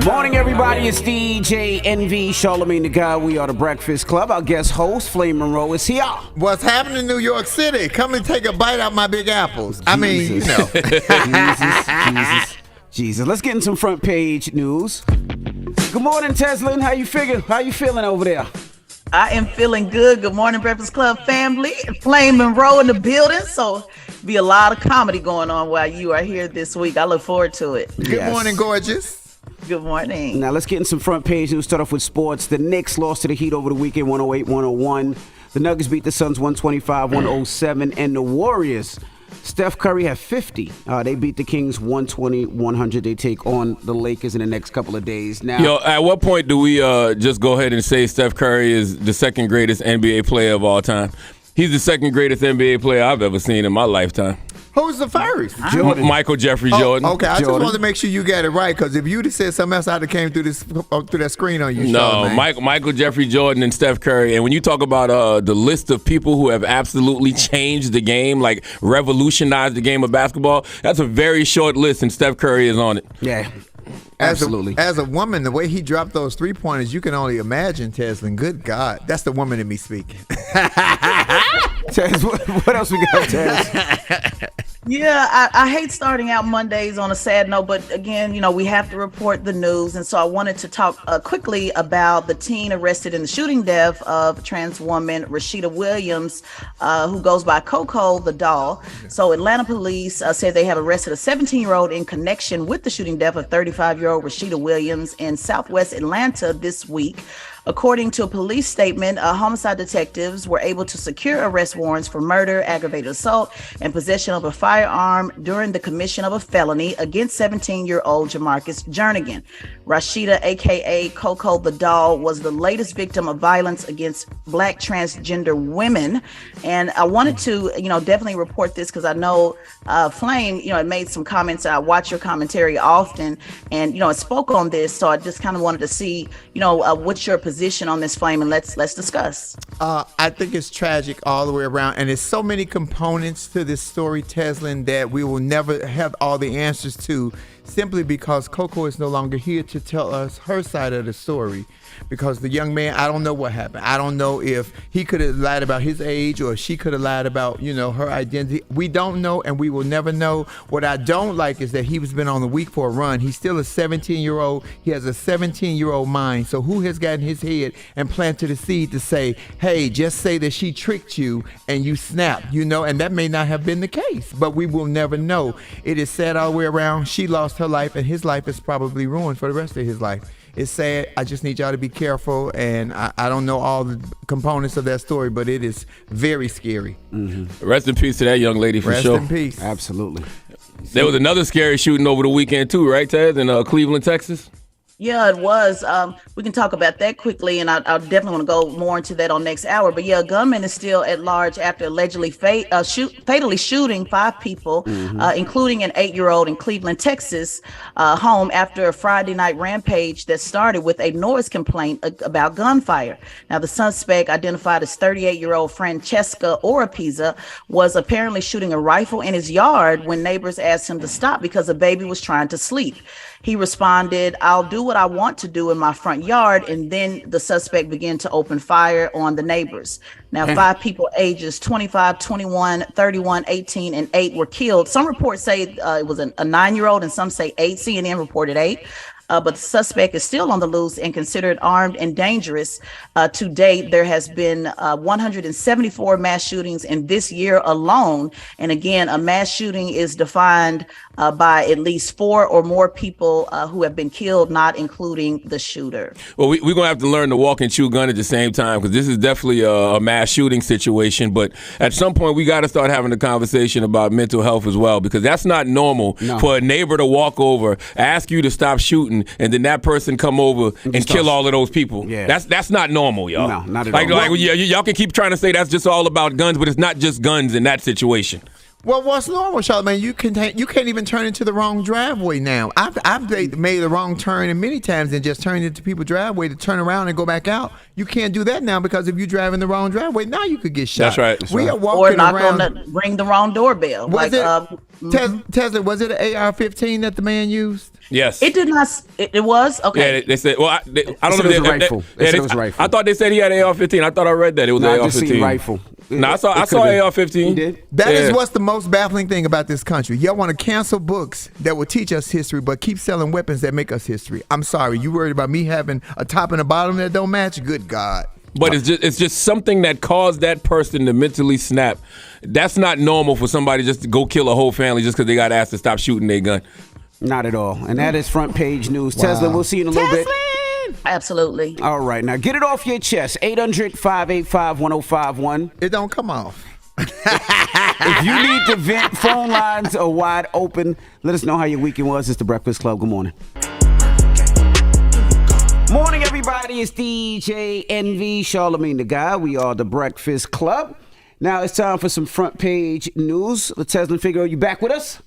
Morning, everybody. It's DJ NV, Charlamagne the Guy. We are the Breakfast Club. Our guest host, Flame Monroe, is here. What's happening in New York City? Come and take a bite out my big apples. I mean, you know. Jesus. Let's get in some front page news. Good morning, Teslin. How you feeling over there? I am feeling good. Good morning, Breakfast Club family. Flame Monroe in the building. So be a lot of comedy going on while you are here this week. I look forward to it. Good morning, gorgeous. Good morning. Now let's get in some front page news. Start off with sports. The Knicks lost to the Heat over the weekend, 108-101. The Nuggets beat the Suns 125-107. And the Warriors, Steph Curry had 50. They beat the Kings 120-100. They take on the Lakers in the next couple of days. Now, at what point do we just go ahead and say Steph Curry is the second greatest NBA player of all time? He's the second greatest NBA player I've ever seen in my lifetime. Who's the first? Michael Jeffrey Jordan. Okay, I just wanted to make sure you got it right, because if you'd have said something else, I'd have came through that screen on you. No, Michael Jeffrey Jordan and Steph Curry. And when you talk about the list of people who have absolutely changed the game, like revolutionized the game of basketball, that's a very short list, and Steph Curry is on it. Yeah. Absolutely. As a woman, the way he dropped those 3-pointers, you can only imagine, Teslin. Good God. That's the woman in me speaking. Tez, what else we got, Tez? Yeah, I hate starting out Mondays on a sad note, but again, we have to report the news. And so I wanted to talk quickly about the teen arrested in the shooting death of trans woman Rasheeda Williams, who goes by Coco the doll. So Atlanta police said they have arrested a 17-year-old in connection with the shooting death of 35-year-old Rasheeda Williams in Southwest Atlanta this week. According to a police statement, homicide detectives were able to secure arrest warrants for murder, aggravated assault, and possession of a firearm during the commission of a felony against 17-year-old Jamarcus Jernigan. Rasheeda, a.k.a. Coco the Doll, was the latest victim of violence against Black transgender women. And I wanted to, definitely report this because I know Flame, it made some comments. I watch your commentary often and, it spoke on this. So I just kind of wanted to see, what's your position on this, Flame, and let's discuss. I think it's tragic all the way around, and there's so many components to this story, Teslin, that we will never have all the answers to, simply because Coco is no longer here to tell us her side of the story. Because the young man, I don't know what happened. I don't know if he could have lied about his age or she could have lied about, her identity. We don't know, and we will never know. What I don't like is that he was been on the week for a run. He's still a 17-year-old. He has a 17-year-old mind. So who has gotten his head and planted a seed to say, hey, just say that she tricked you and you snapped, and that may not have been the case, but we will never know. It is sad all the way around. She lost her life, and his life is probably ruined for the rest of his life. It's sad. I just need y'all to be careful, and I don't know all the components of that story, but it is very scary. Mm-hmm. Rest in peace to that young lady, for sure. Rest in peace. Absolutely. There was another scary shooting over the weekend too, right, Ted, in Cleveland, Texas? Yeah, it was. We can talk about that quickly, and I definitely want to go more into that on next hour. But yeah, a gunman is still at large after allegedly fatally shooting 5 people, including an 8-year-old in Cleveland, Texas, home after a Friday night rampage that started with a noise complaint about gunfire. Now, the suspect, identified as 38-year-old Francesca Oropeza, was apparently shooting a rifle in his yard when neighbors asked him to stop because a baby was trying to sleep. He responded, "I'll do what I want to do in my front yard." And then the suspect began to open fire on the neighbors. Now, 5 people ages 25, 21, 31, 18, and 8 were killed. Some reports say it was a 9-year-old and some say 8. CNN reported 8. But the suspect is still on the loose and considered armed and dangerous. To date, there has been 174 mass shootings in this year alone. And again, a mass shooting is defined by at least 4 or more people who have been killed, not including the shooter. Well, we're going to have to learn to walk and chew gun at the same time, because this is definitely a mass shooting situation. But at some point, we got to start having a conversation about mental health as well, because that's not normal for a neighbor to walk over, ask you to stop shooting, and then that person come over and kill all of those people. Yeah. That's not normal, y'all. No, not at all. Y'all can keep trying to say that's just all about guns, but it's not just guns in that situation. Well, what's normal, Charlamagne? You can't even turn into the wrong driveway now. I've made the wrong turn and many times and just turned into people's driveway to turn around and go back out. You can't do that now, because if you drive in the wrong driveway, now you could get shot. That's right. We are walking around. Or ring the wrong doorbell. Tesla, was it an AR-15 that the man used? Yes. It did not. It was okay. Yeah, they said. Well, I don't know if it was a rifle. It was a rifle. I thought they said he had AR-15. I thought I read that it was No, I AR-15. just seen rifle. No, I saw AR-15. You did? That is what's the most baffling thing about this country. Y'all want to cancel books that will teach us history, but keep selling weapons that make us history. I'm sorry. You worried about me having a top and a bottom that don't match? Good God. But it's just something that caused that person to mentally snap. That's not normal for somebody just to go kill a whole family just because they got asked to stop shooting their gun. Not at all. And that is front page news. Wow. Tesla, we'll see you in a little bit. Absolutely. All right. Now get it off your chest. 800-585-1051. It don't come off. If you need to vent, phone lines are wide open. Let us know how your weekend was. It's the Breakfast Club. Good morning. Morning, everybody. It's DJ Envy, Charlamagne the Guy. We are the Breakfast Club. Now it's time for some front page news. Tesla Figaro, you back with us?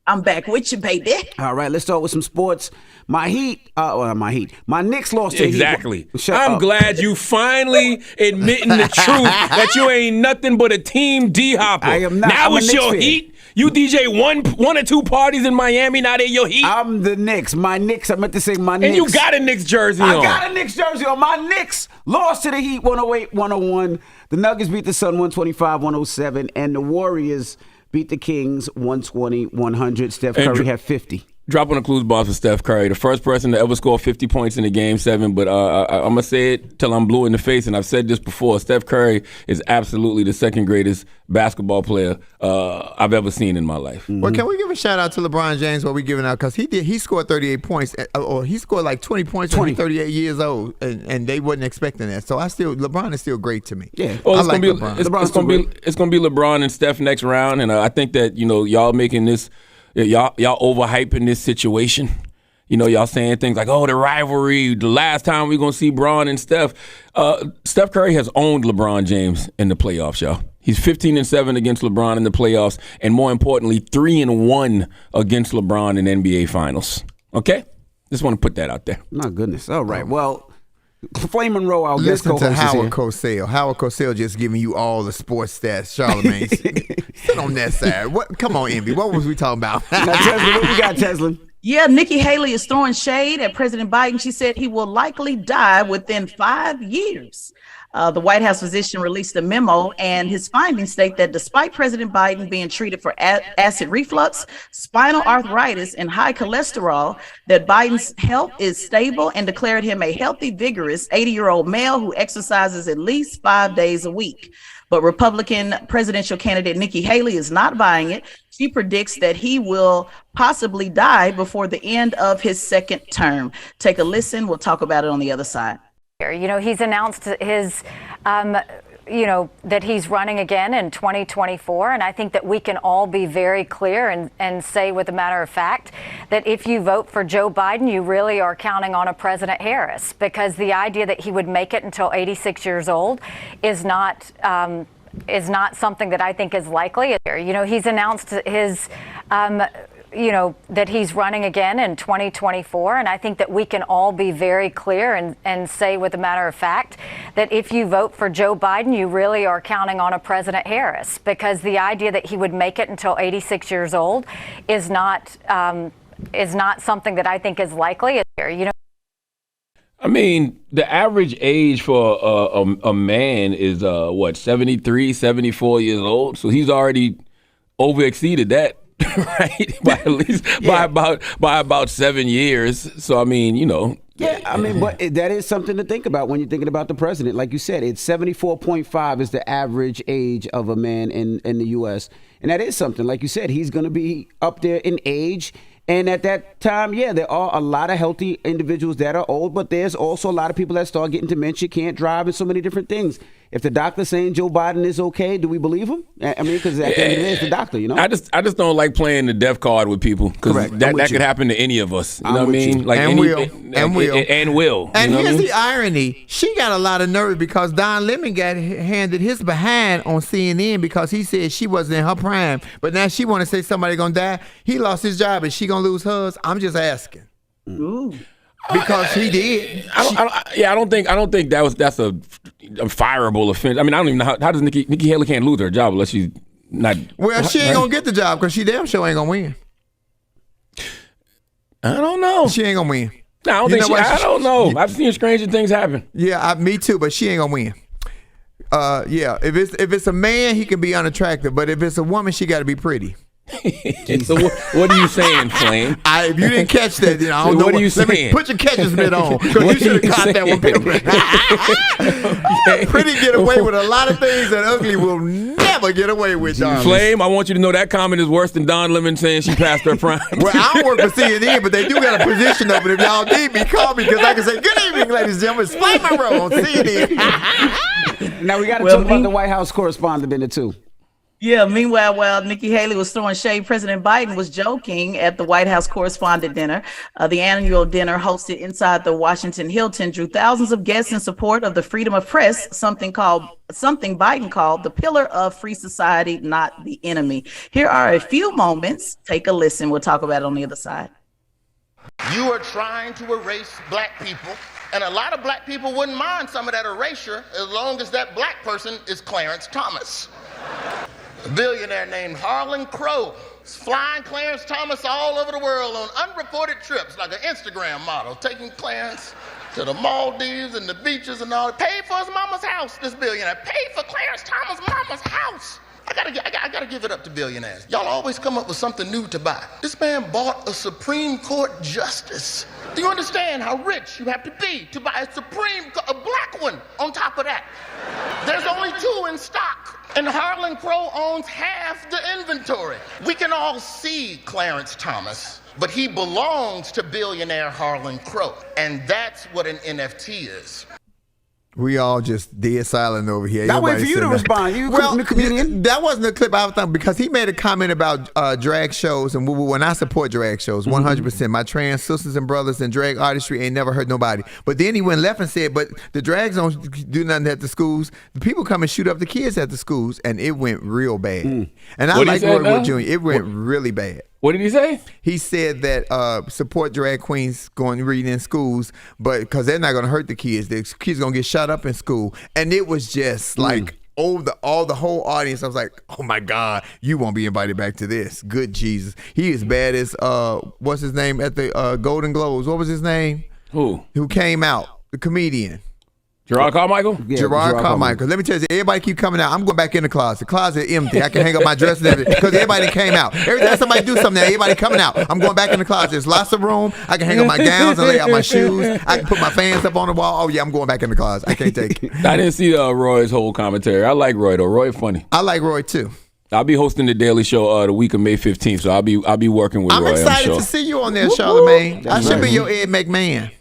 I'm back with you, baby. All right, let's start with some sports. My Knicks lost to Exactly. the Heat. I'm glad you finally admitting the truth that you ain't nothing but a team D-hopper. I am not. Now I'm a it's Knicks your fan. Heat. You DJ one or two parties in Miami. Now they're your Heat. I'm the Knicks. My Knicks. I meant to say my Knicks. And you got a Knicks jersey on. I got a Knicks jersey on. My Knicks lost to the Heat 108-101. The Nuggets beat the Sun 125-107. And the Warriors beat the Kings 120-100. Steph Curry had 50. Drop on the clues box for Steph Curry, the first person to ever score 50 points in a Game 7. But I'm going to say it till I'm blue in the face, and I've said this before. Steph Curry is absolutely the second greatest basketball player I've ever seen in my life. Well, can we give a shout out to LeBron James while we giving out? Because he scored 38 points, or he scored like 20 points when he was 38 years old, and they wasn't expecting that. So LeBron is still great to me. Yeah. Well, I like LeBron. It's gonna be LeBron and Steph next round, and I think that y'all making this. Y'all overhyping this situation. Y'all saying things like, oh, the rivalry, the last time we're going to see Bron and Steph. Steph Curry has owned LeBron James in the playoffs, y'all. He's 15-7 against LeBron in the playoffs, and more importantly, 3-1 against LeBron in NBA Finals. Okay? Just want to put that out there. My goodness. All right. Well, Flame Monroe, our guest Listen co-host, to Howard is Cosell. Howard Cosell just giving you all the sports stats. Charlamagne, sit on that side. What? Come on, Envy. What was we talking about? Now, Tesla, what you got, Tesla? Yeah, Nikki Haley is throwing shade at President Biden. She said he will likely die within 5 years. The White House physician released a memo, and his findings state that despite President Biden being treated for acid reflux, spinal arthritis, and high cholesterol, that Biden's health is stable, and declared him a healthy, vigorous 80-year-old male who exercises at least 5 days a week. But Republican presidential candidate Nikki Haley is not buying it. She predicts that he will possibly die before the end of his second term. Take a listen. We'll talk about it on the other side. He's announced his, that he's running again in 2024. And I think that we can all be very clear and say with a matter of fact that if you vote for Joe Biden, you really are counting on a President Harris, because the idea that he would make it until 86 years old is not something that I think is likely. He's announced his that he's running again in 2024. And I think that we can all be very clear and say with a matter of fact that if you vote for Joe Biden, you really are counting on a President Harris, because the idea that he would make it until 86 years old is not something that I think is likely. I mean, the average age for a man is 73, 74 years old. So he's already over-exceeded that. Right, by about 7 years. So I mean, Yeah, I mean, but that is something to think about when you're thinking about the president. Like you said, it's 74.5 is the average age of a man in the U.S. And that is something. Like you said, he's going to be up there in age. And at that time, yeah, there are a lot of healthy individuals that are old, but there's also a lot of people that start getting dementia, can't drive, and so many different things. If the doctor's saying Joe Biden is okay, do we believe him? I mean, because at the end of the day, it's the doctor, I just don't like playing the death card with people, because that could happen to any of us. You know what I mean? Like and will. And here's the irony: she got a lot of nerve because Don Lemon got handed his behind on CNN because he said she wasn't in her prime, but now she want to say somebody gonna die. He lost his job, is she gonna lose hers? I'm just asking. Ooh. Because he did. I don't think that's a fireable offense. I mean, I don't even know how does Nikki Haley can't lose her job unless she's not. Well, she ain't gonna get the job because she damn sure ain't gonna win. I don't know. She ain't gonna win. No, I don't think I don't know. I've seen stranger things happen. Yeah, me too, but she ain't gonna win. Yeah, if it's a man, he can be unattractive, but if it's a woman, she got to be pretty. So what are you saying, Flame? If you didn't catch that, then I don't know. What are you Let me saying? Put your catcher's mitt on, because you should have caught that one. Pretty get away with a lot of things that ugly will never get away with. Flame, I want you to know that comment is worse than Don Lemon saying she passed her prime. Well, I don't work for CNN, but they do got a position of it. If y'all need me, call me, because I can say, good evening, ladies and gentlemen. It's Flame Monroe on CNN. Now we got to talk about the White House correspondent in it too. Yeah, meanwhile, while Nikki Haley was throwing shade, President Biden was joking at the White House correspondent dinner. The annual dinner hosted inside the Washington Hilton drew thousands of guests in support of the freedom of press, something Biden called the pillar of free society, not the enemy. Here are a few moments. Take a listen. We'll talk about it on the other side. You are trying to erase black people, and a lot of black people wouldn't mind some of that erasure as long as that black person is Clarence Thomas. A billionaire named Harlan Crow is flying Clarence Thomas all over the world on unreported trips like an Instagram model, taking Clarence to the Maldives and the beaches and all. Paid for his mama's house, this billionaire. Paid for Clarence Thomas' mama's house. I gotta give it up to billionaires. Y'all always come up with something new to buy. This man bought a Supreme Court justice. Do you understand how rich you have to be to buy a black one on top of that? There's only 2 in stock, and Harlan Crow owns half the inventory. We can all see Clarence Thomas, but he belongs to billionaire Harlan Crow, and that's what an NFT is. We all just dead silent over here. I wait for you to respond. You the comedian. That wasn't a clip I was thinking, because he made a comment about drag shows and when I support drag shows 100%. My trans sisters and brothers and drag artistry ain't never hurt nobody. But then he went left and said, but the drags don't do nothing at the schools. The people come and shoot up the kids at the schools, and it went real bad. And I like Roy Wood Jr. It went really bad. What did he say? He said that support drag queens going reading in schools, but because they're not going to hurt the kids. The kids going to get shot up in school. And it was just like the whole audience. I was like, oh my God, you won't be invited back to this. Good Jesus. He is bad as, what's his name at the Golden Globes? What was his name? Who came out? The comedian. Gerard Carmichael? Yeah, Gerard Carmichael. Let me tell you, everybody keep coming out. I'm going back in the closet. The closet empty. I can hang up my dress and everything because everybody came out. Every time somebody do something, everybody coming out. I'm going back in the closet. There's lots of room. I can hang up my gowns and lay out my shoes. I can put my fans up on the wall. Oh yeah, I'm going back in the closet. I can't take it. I didn't see Roy's whole commentary. I like Roy though. Roy funny. I like Roy too. I'll be hosting the Daily Show the week of May 15th, so I'll be working with Roy. I'm excited to see you on there, Charlamagne. I should be your Ed McMahon.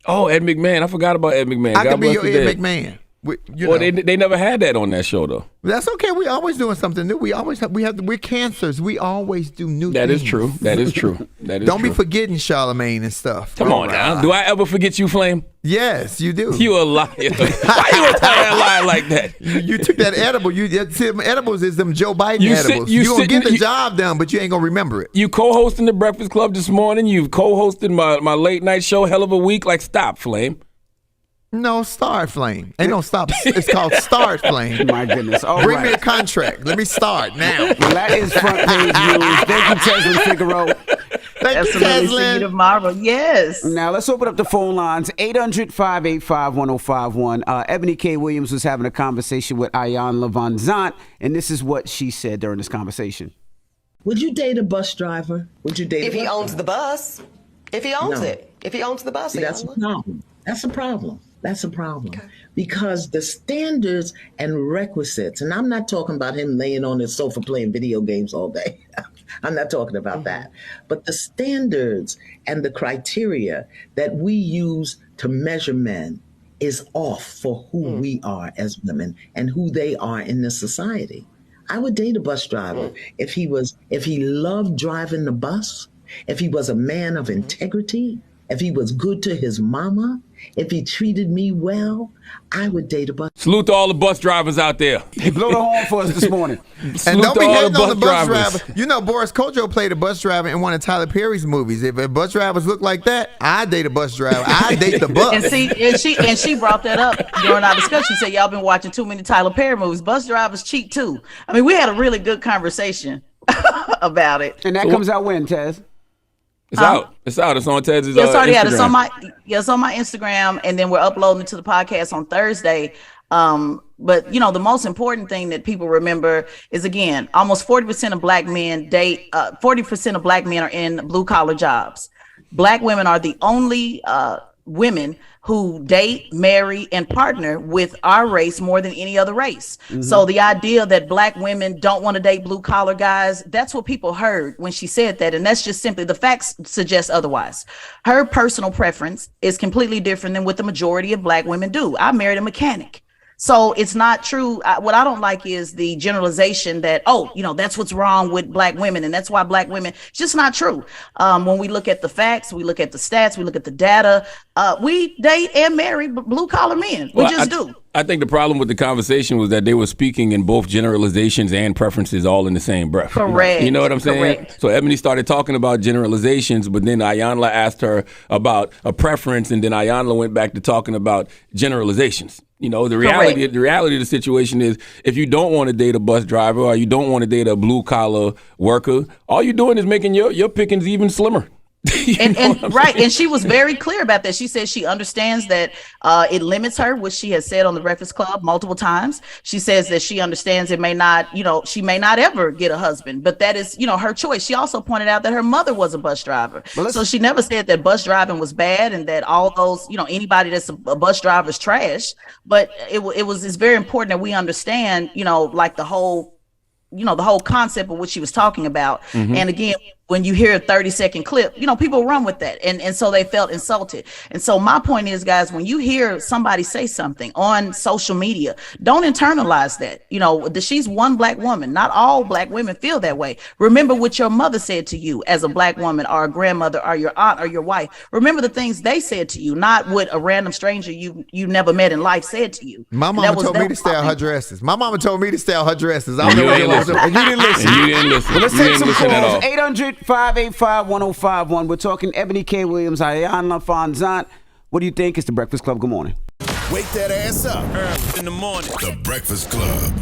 Oh, Ed McMahon. I forgot about Ed McMahon. I could be your Ed McMahon. They never had that on that show though. That's okay. We always doing something new. We're cancers. We always do new things. That is true. That is true. Don't be forgetting Charlamagne and stuff. Come on now. Do I ever forget you, Flame? Yes, you do. You a liar. Why you gonna tell that lie like that? You took that edible. Edibles is them Joe Biden edibles. You gonna get the job done, but you ain't gonna remember it. You co-hosting the Breakfast Club this morning. You've co-hosted my late night show. Hell of a week. Like, stop, Flame. No, Start Flame. Ain't no stop. It's called Start Flame. My goodness. All Bring right. me a contract. Let me start now. Well, that is front page news. Thank you, Teslin Figaro. Thank you, Absolutely, see you Teslin. tomorrow. Yes. Now, let's open up the phone lines. 800-585-1051. Ebony K. Williams was having a conversation with Ayan Van Zant, and this is what she said during this conversation. Would you date a bus driver? Would you date if he owns the bus? If he owns it. If he owns the bus. See, that's a problem. That's a problem. That's a problem. Okay. Because the standards and requisites, and I'm not talking about him laying on his sofa playing video games all day. I'm not talking about that. But the standards and the criteria that we use to measure men is off for who we are as women and who they are in this society. I would date a bus driver if he loved driving the bus, if he was a man of integrity, if he was good to his mama, if he treated me well, I would date a bus. Salute to all the bus drivers out there. He blew the horn for us this morning. And don't be hating on the bus driver. You know, Boris Kodjoe played a bus driver in one of Tyler Perry's movies. If bus drivers look like that, I'd date a bus driver. I'd date the bus. And she brought that up during our discussion. She said, y'all been watching too many Tyler Perry movies. Bus drivers cheat too. I mean, we had a really good conversation about it. And that comes out when, Taz? It's out. It's out. It's on Ted's Yeah, it's already Instagram. out. It's on my Instagram, and then we're uploading it to the podcast on Thursday. But the most important thing that people remember is, again, almost 40% of black men date. 40% of black men are in blue collar jobs. Black women are the only women who date, marry, and partner with our race more than any other race. So the idea that black women don't want to date blue collar guys, that's what people heard when she said that. And that's just simply, the facts suggest otherwise. Her personal preference is completely different than what the majority of black women do. I married a mechanic. So it's not true. What I don't like is the generalization that, that's what's wrong with black women, and that's why black women, it's just not true. When we look at the facts, we look at the stats, we look at the data, we date and marry blue collar men. We do. I think the problem with the conversation was that they were speaking in both generalizations and preferences all in the same breath. Correct. You know what I'm saying? Correct. So Ebony started talking about generalizations, but then Ayanla asked her about a preference, and then Ayanla went back to talking about generalizations. The reality of the situation is, if you don't want to date a bus driver or you don't want to date a blue collar worker, all you're doing is making your pickings even slimmer. And she was very clear about that. She said she understands that it limits her, which she has said on the Breakfast Club multiple times. She says that she understands it may not, she may not ever get a husband, but that is, her choice. She also pointed out that her mother was a bus driver. So she never said that bus driving was bad and that all those, anybody that's a bus driver is trash. But it's very important that we understand, like the whole concept of what she was talking about. And again, when you hear a 30-second clip, people run with that. And so they felt insulted. And so my point is, guys, when you hear somebody say something on social media, don't internalize that. She's one black woman. Not all black women feel that way. Remember what your mother said to you as a black woman, or a grandmother, or your aunt, or your wife. Remember the things they said to you, not what a random stranger you never met in life said to you. My mama told me to style her dresses. I don't know You didn't listen. And you didn't listen. You didn't listen. Well, let's You take didn't some listen at all. calls. 800-585-1051. We're talking Ebony K. Williams, Ayanla Fonzant. What do you think? It's the Breakfast Club. Good morning. Wake that ass up early in the morning. The Breakfast Club.